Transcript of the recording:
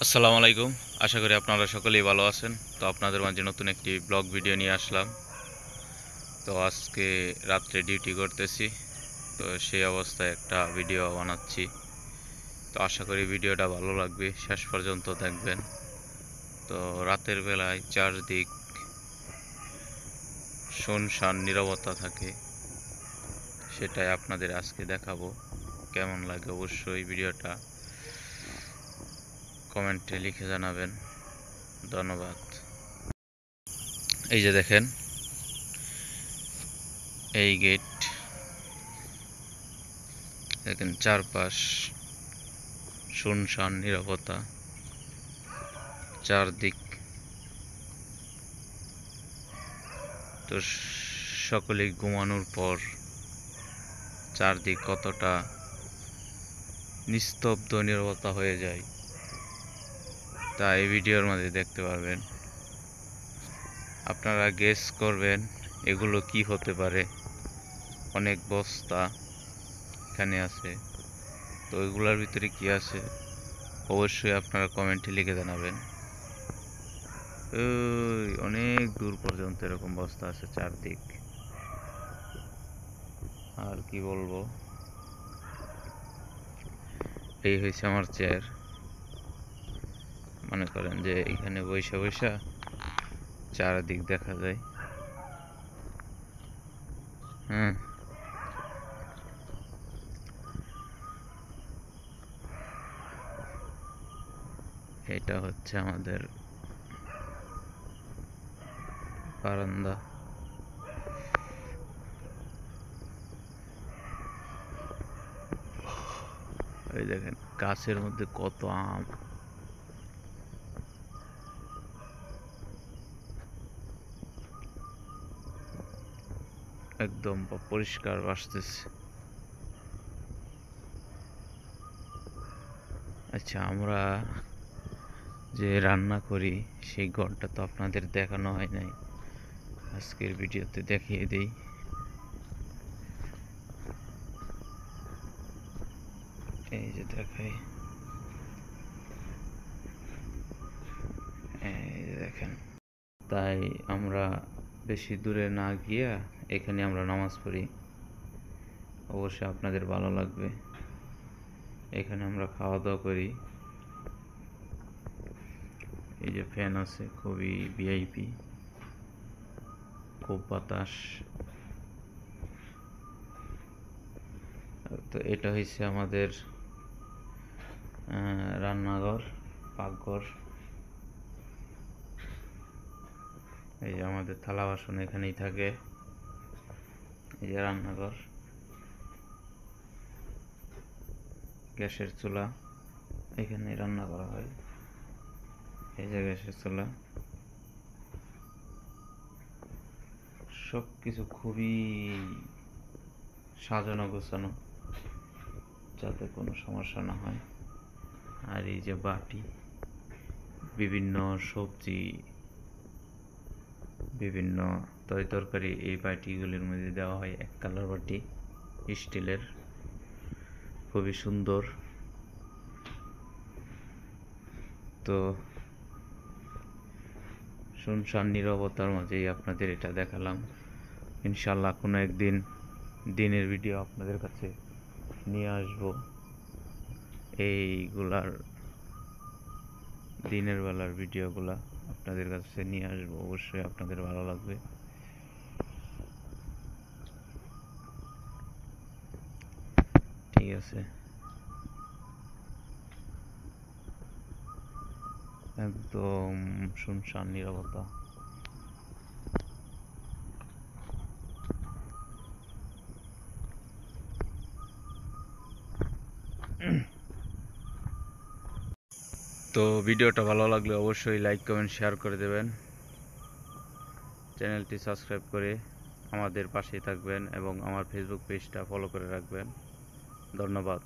আসসালামু আলাইকুম। আশা করি আপনারা সকলেই ভালো আছেন। তো আপনাদের মাঝে নতুন একটি ব্লগ ভিডিও নিয়ে আসলাম। তো আজকে রাত্রে ডিউটি করতেছি। তো সেই অবস্থায় একটা ভিডিও বানাচ্ছি। তো আশা করি ভিডিওটা ভালো লাগবে, শেষ পর্যন্ত দেখবেন। তো রাতের বেলায় চারদিক শুনশান নীরবতা থাকে, সেটাই আপনাদের আজকে দেখাবো। কেমন লাগে অবশ্যই ভিডিওটা কমেন্টে লিখে জানাবেন। ধন্যবাদ। এই যে দেখেন, এই গেট, দেখেন চারপাশ শুনশান নীরবতা, চারদিক। তো সকলেই ঘুমানোর পর চারদিক কতটা নিস্তব্ধ নীরবতা হয়ে যায়, তা এই ভিডিওর মধ্যে দেখতে পারবেন। আপনারা গেস করবেন এগুলো কি হতে পারে। অনেক বস্তা এখানে আছে, তো এগুলোর ভিতরে কি আছে অবশ্যই আপনারা কমেন্টে লিখে জানাবেন। ওই অনেক দূর পর্যন্ত এরকম বস্তা আছে চারদিক। আর কি বলবো, এই হয়েছে আমার চেয়ার। মনে করেন যে এখানে বৈশা বৈশা চারদিক দেখা যায়। হ্যাঁ, এটা হচ্ছে আমাদের বারান্দা। এই দেখেন গাছের মধ্যে কত আম। একদম পরিষ্কার ভাসতেছে। আচ্ছা, আমরা যে রান্না করি সেই ঘরটা তো আপনাদের দেখানো হয় নাই, আজকের ভিডিওতে দেখিয়ে দিই। এই যে দেখাই, এই যে দেখেন। তাই আমরা বেশি দূরে না গিয়া এখানে আমরা নামাজ পড়ি, অবশ্যই আপনাদের ভালো লাগবে। এখানে আমরা খাওয়া দাওয়া করি। এই যে ফ্যান আছে, খুবই ভিআইপি, খুব বাতাস। তো এটা হচ্ছে আমাদের রান্নাঘর, পাকঘর। এই যে আমাদের থালা বাসন এখানেই থাকে। এই যে রান্নাঘর, গ্যাসের চুলা, এখানে রান্না করা হয়। এই যে গ্যাসের চুলা। সব কিছু খুবই সাজানো গোছানো, যাতে কোনো সমস্যা না হয়। আর এই যে বাটি, বিভিন্ন সবজি, বিভিন্ন তরকারি এই বাটিগুলির মধ্যে দেওয়া হয়। এক কালার বাটি, স্টিলের, খুবই সুন্দর। তো শুনশান নীরবতার মাঝেই আপনাদের এটা দেখালাম। ইনশাল্লাহ কোনো একদিন দিনের ভিডিও আপনাদের কাছে নিয়ে আসব। এইগুলার দিনের বেলার ভিডিওগুলা আপনাদের কাছে নিয়ে আসবো, অবশ্যই আপনাদের ভালো লাগবে। ঠিক আছে, একদম শুনশান নীরবতা। তো ভিডিওটা ভালো লাগলে অবশ্যই লাইক কমেন্ট শেয়ার করে দেবেন। চ্যানেলটি সাবস্ক্রাইব করে আমাদের পাশেই থাকবেন এবং আমার ফেসবুক পেজটা ফলো করে রাখবেন। ধন্যবাদ।